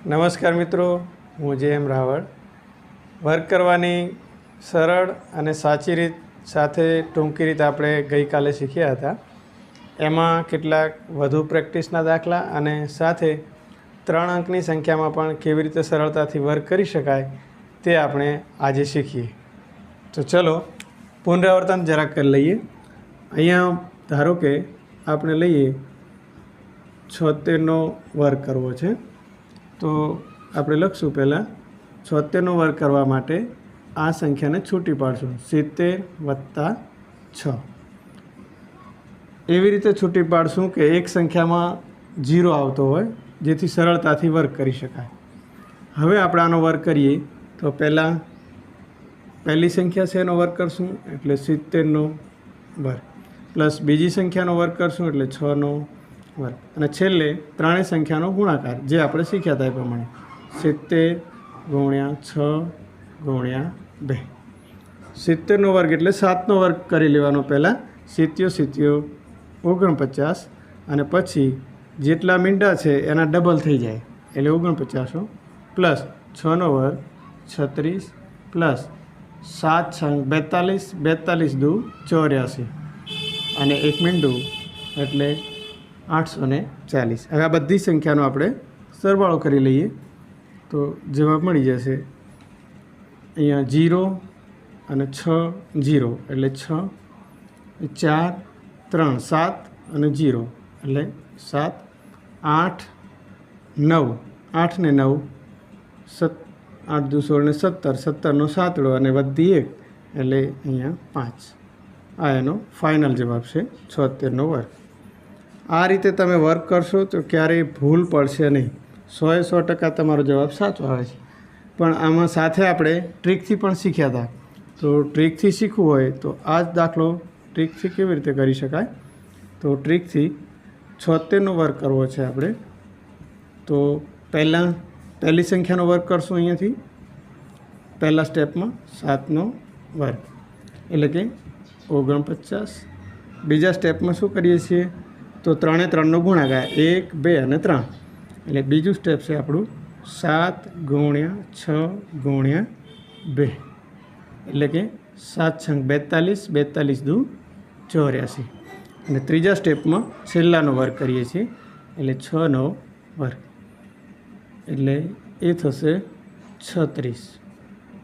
નમસ્કાર મિત્રો, હું જે.એમ. રાવળ. વર્ક કરવાની સરળ અને સાચી રીત સાથે ટૂંકી રીત આપણે ગઈકાલે શીખ્યા હતા. એમાં કેટલાક વધુ પ્રેક્ટિસના દાખલા અને સાથે 3 અંકની સંખ્યામાં પણ કેવી રીતે સરળતાથી વર્ક કરી શકાય તે આપણે આજે શીખીએ. તો ચલો પુનરાવર્તન જરાક કરી લઈએ. અહીંયા ધારો કે આપણે લઈએ 76નો વર્ક કરવો છે. તો આપણે લખશું પહેલાં 76નો વર્ગ કરવા માટે આ સંખ્યાને છૂટી પાડશું 70 + 6. એવી રીતે છૂટી પાડશું કે એક સંખ્યામાં 0 આવતો હોય જેથી સરળતાથી વર્ક કરી શકાય. હવે આપણે આનો વર્ક કરીએ તો પહેલી સંખ્યા છે એનો વર્ક કરશું એટલે 70નો વર્ગ પ્લસ બીજી સંખ્યાનો વર્ક કરશું એટલે 6નો વર્ગ અને છેલ્લે ત્રણેય સંખ્યાનો ગુણાકાર જે આપણે શીખ્યા હતા એ પ્રમાણે 70 × 6 × 2. 70નો વર્ગ એટલે 7નો વર્ગ કરી લેવાનો. પહેલાં 70 49 અને પછી જેટલા મીંડા છે એના ડબલ થઈ જાય એટલે 49 પ્લસ 6નો વર્ગ 36 પ્લસ 7 × 42 42 × 2 = 84 અને એક મીંડું એટલે 840. હવે આ બધી સંખ્યાનો આપણે સરવાળો કરી લઈએ તો જવાબ મળી જશે. અહીંયા 0 અને 6 0 એટલે 6 4 3 7 અને 0 એટલે 7 8 9 8 ને 9 8 × 2 = 16 ને 17 17નો સાતડો અને વધી 1 એટલે અહીંયા 5. આ એનો ફાઇનલ જવાબ છે 76નો વર્ગ. આ રીતે તમે વર્ક કરશો તો ક્યારેય ભૂલ પડશે નહીં. 100% તમારો જવાબ સાચો આવે છે. પણ આમાં સાથે આપણે ટ્રીકથી પણ શીખ્યા હતા. તો ટ્રીકથી શીખવું હોય તો આ જ દાખલો ટ્રીકથી કેવી રીતે કરી શકાય. તો ટ્રીકથી 76નો વર્ક કરવો છે આપણે. તો પહેલી સંખ્યાનો વર્ક કરશું અહીંયાથી પહેલા સ્ટેપમાં 7નો વર્ગ એટલે કે 49. બીજા સ્ટેપમાં શું કરીએ છીએ તો 3 એ 3નો ગુણાકાર 1 2 અને 3 એટલે બીજું સ્ટેપ છે આપણું 7 × 6 × 2 એટલે કે 7 × 42 42 × 2 = 84 અને ત્રીજા સ્ટેપમાં છેલ્લાનો વર્ગ કરીએ છીએ એટલે 6નો વર્ગ એટલે એ થશે 36.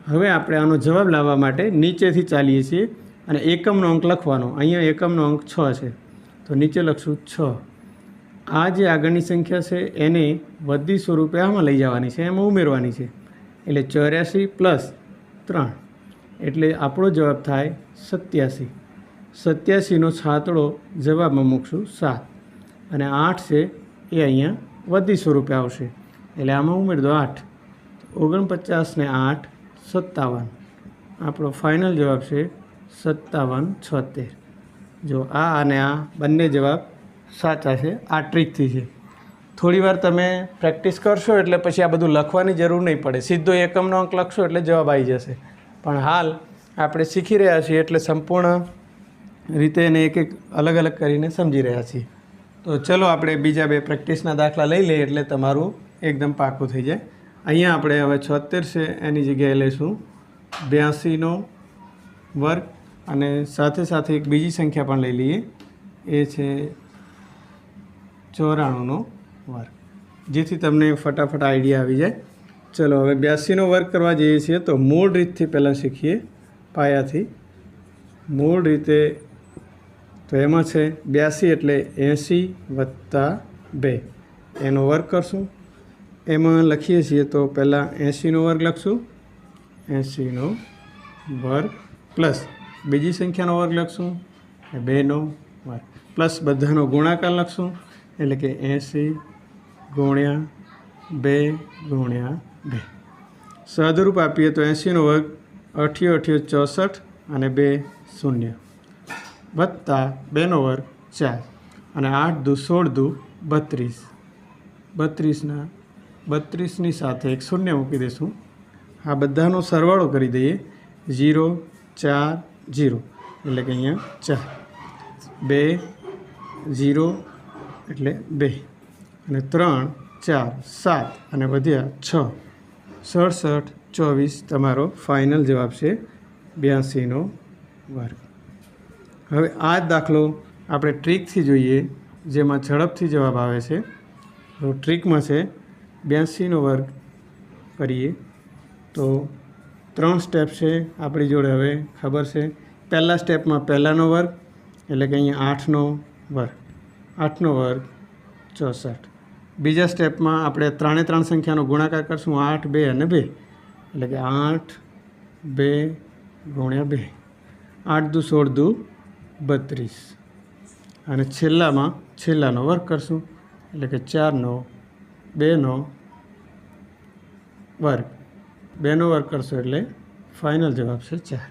હવે આપણે આનો જવાબ લાવવા માટે નીચેથી ચાલીએ છીએ અને એકમનો અંક લખવાનો. અહીંયા એકમનો અંક 6 છે તો નીચે લખશું 6. આ જે આગળની સંખ્યા છે એને વધી સ્વરૂપે આમાં લઈ જવાની છે, એમાં ઉમેરવાની છે એટલે 84 + 3 એટલે આપણો જવાબ થાય 87. 87નો છાતડો જવાબમાં મૂકશું 7 અને 8 છે એ અહીંયા વધી સ્વરૂપે આવશે એટલે આમાં ઉમેરી દો 8. 49 ને 8 57. આપણો ફાઇનલ જવાબ છે 57 76. જો આ અને આ બંને જવાબ સાચા છે. આ ટ્રીકથી છે. થોડીવાર તમે પ્રેક્ટિસ કરશો એટલે પછી આ બધું લખવાની જરૂર નહીં પડે. સીધો એકમનો અંક લખશો એટલે જવાબ આવી જશે. પણ હાલ આપણે શીખી રહ્યા છીએ એટલે સંપૂર્ણ રીતે એને એક એક અલગ અલગ કરીને સમજી રહ્યા છીએ. તો ચલો આપણે બીજા 2 પ્રેક્ટિસના દાખલા લઈ લઈએ એટલે તમારું એકદમ પાકું થઈ જાય. અહીંયા આપણે હવે 76 છે એની જગ્યાએ લઈશું 82નો વર્ગ અને સાથે સાથે એક બીજી સંખ્યા પણ લઈ લઈએ એ છે 94નો વર્ગ જેથી તમને ફટાફટ આઈડિયા આવી જાય. ચલો હવે 82નો વર્ગ કરવા જઈએ છીએ તો મૂળ રીતથી પહેલાં શીખીએ પાયાથી. મૂળ રીતે તો એમાં છે 82 એટલે 80 + 2 એનો વર્ગ કરશું. એમાં લખીએ છીએ તો પહેલાં 80નો વર્ગ લખશું 80નો વર્ગ પ્લસ બીજી સંખ્યાનો વર્ગ લખશું 2નો વર્ગ પ્લસ બધાનો ગુણાકાર લખશું એટલે કે 80 × 2 × 2. સદરૂપ આપીએ તો 80નો વર્ગ 8 × 8 = 64 અને 2 0 વત્તા 2નો વર્ગ 4 અને 8 × 2 = 16 32. 32ની સાથે એક 0 મૂકી દઈશું. આ બધાનો સરવાળો કરી દઈએ 0 4 0 એટલે કે અહીંયા 4 2 0 એટલે 2 અને 3 4 7 અને વધ્યા 6 67 24 તમારો ફાઇનલ જવાબ છે 82નો વર્ગ। હવે આ જ દાખલો આપણે ટ્રીકથી જોઈએ, જેમાં ઝડપથી જવાબ આવે છે। તો ટ્રીકમાં છે 82નો વર્ગ કરીએ તો 3 સ્ટેપ છે આપણી જોડે, હવે ખબર છે। પહેલા સ્ટેપમાં પહેલાનો વર્ગ એટલે કે અહીંયા 8નો વર્ગ, 8નો વર્ગ 64। બીજા સ્ટેપમાં આપણે 3 3 સંખ્યાનો ગુણાકાર કરશું, 8 2 અને 2 એટલે કે 8 2 ગુણ્યા 2, 8 દુ 16 દુ 32 અને છેલ્લામાં છેલ્લાનો વર્ગ કરશું એટલે કે 4નો 2નો વર્ગ, 2નો વર્ગ કરશો એટલે ફાઇનલ જવાબ છે 4।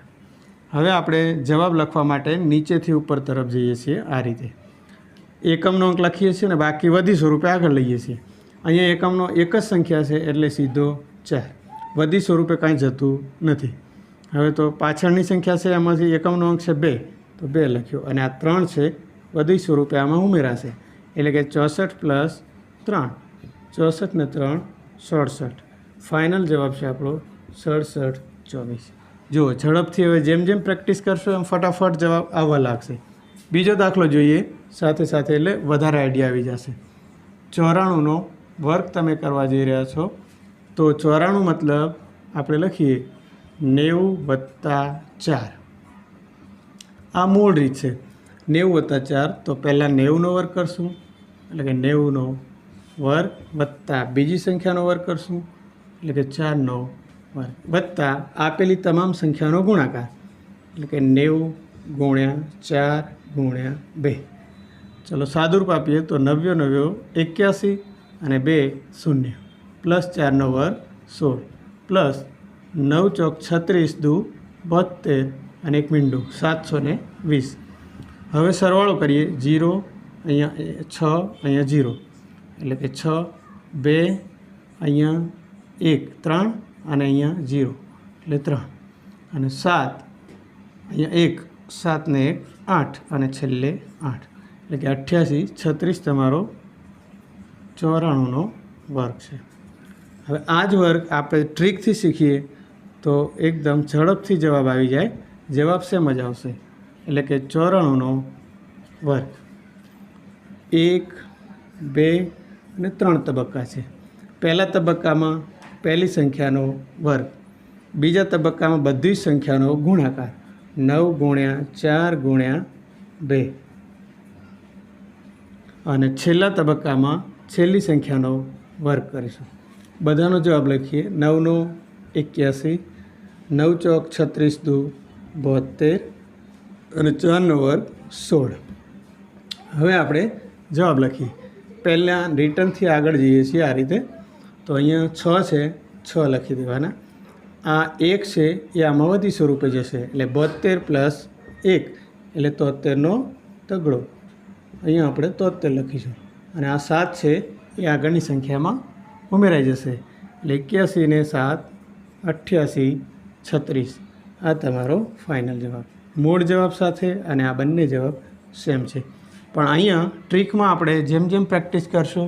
હવે આપણે જવાબ લખવા માટે નીચેથી ઉપર તરફ જઈએ છીએ। આ રીતે એકમનો અંક લખીએ છીએ ને બાકી વધી સ્વરૂપે આગળ લઈએ છીએ। અહીંયા એકમનો એક જ સંખ્યા છે એટલે સીધો 4, વધી સ્વરૂપે કાંઈ જતું નથી। હવે તો પાછળની સંખ્યા છે એમાંથી એકમનો અંક છે 2 તો 2 લખ્યો, અને આ 3 છે વધી સ્વરૂપે આમાં ઉમેરાશે એટલે કે 64 પ્લસ 3, 64 ને 3 67, ફાઇનલ જવાબ છે આપણો 67 24। જુઓ ઝડપથી હવે જેમ જેમ પ્રેક્ટિસ કરશો એમ ફટાફટ જવાબ આવવા લાગશે। બીજો દાખલો જોઈએ સાથે સાથે એટલે વધારે આઈડિયા આવી જશે। 94નો વર્ગ તમે કરવા જઈ રહ્યા છો તો 94 મતલબ આપણે લખીએ 90 + 4। આ મૂળ રીત છે। 90 + 4 તો પહેલાં 90નો વર્ગ કરશું એટલે કે 90નો વર્ગ વત્તા બીજી સંખ્યાનો વર્ગ કરશું એટલે કે 4નો વર્ગ વત્તા આપેલી તમામ સંખ્યાનો ગુણાકાર એટલે કે 90 × 4 × 2। ચલો સાદુરૂપ આપીએ તો 90 90 81 અને 2 0 પ્લસ 4નો વર્ગ 16 પ્લસ 9 ચોક 36 દુ 72 અને 1 મીંડું 720। હવે સરવાળો કરીએ, 0 અહીંયા 6 અહીંયા 0 એટલે કે 6 2 અહીંયા 1 3 અને અહીંયા 0 એટલે 3 અને 7 અહીંયા 1 7 ને 1 8 અને છેલ્લે 8 એટલે કે 88 36 તમારો 94નો વર્ગ છે। હવે આ જ વર્ગ આપણે ટ્રીકથી શીખીએ તો એકદમ ઝડપથી જવાબ આવી જાય। જવાબ શેમ જ આવશે એટલે કે 94નો વર્ગ। 1 2 અને 3 તબક્કા છે। પહેલા તબક્કામાં પહેલી સંખ્યાનો વર્ગ, બીજા તબક્કામાં બધી જ સંખ્યાનો ગુણાકાર 9 × 4 × 2 અને છેલ્લા તબક્કામાં છેલ્લી સંખ્યાનો વર્ગ કરીશું। બધાનો જવાબ લખીએ, 9નો 81, 9 ચોક 36 દુ 72 અને 4નો વર્ગ 16। હવે આપણે જવાબ લખીએ। પહેલાં રિટર્નથી આગળ જઈએ છીએ આ રીતે, તો અહીંયા 6 છે 6 લખી દેવાના। આ 1 છે એ આમાં વધી સ્વરૂપે જશે એટલે 72 પ્લસ 1 એટલે 73નો તગડો, અહીંયા આપણે 73 લખીશું અને આ 7 છે એ આગળની સંખ્યામાં ઉમેરાઈ જશે એટલે 81 ને 7 88 36। આ તમારો ફાઇનલ જવાબ, મૂળ જવાબ સાથે અને આ બંને જવાબ સેમ છે। પણ અહીંયા ટ્રીકમાં આપણે જેમ જેમ પ્રેક્ટિસ કરશો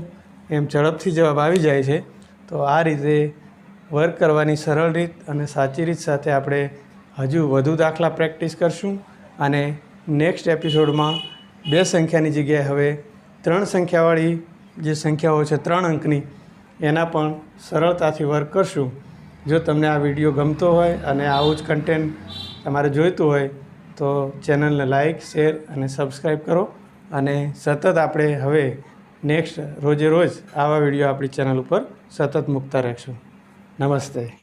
એમ ઝડપથી જવાબ આવી જાય છે। તો આ રીતે વર્ક કરવાની સરળ રીત અને સાચી રીત સાથે આપણે હજુ વધુ દાખલા પ્રેક્ટિસ કરશું અને નેક્સ્ટ એપિસોડમાં 2 સંખ્યાની જગ્યાએ હવે 3 સંખ્યાવાળી જે સંખ્યાઓ છે 3 અંકની એના પણ સરળતાથી વર્ક કરશું। જો તમને આ વિડીયો ગમતો હોય અને આવું જ કન્ટેન્ટ તમારે જોઈતું હોય તો ચેનલને લાઇક શેર અને સબસ્ક્રાઈબ કરો અને સતત આપણે હવે નેક્સ્ટ રોજે રોજ આવા વિડીયો આપણી ચેનલ ઉપર સતત મૂકતા રહેશું। નમસ્તે।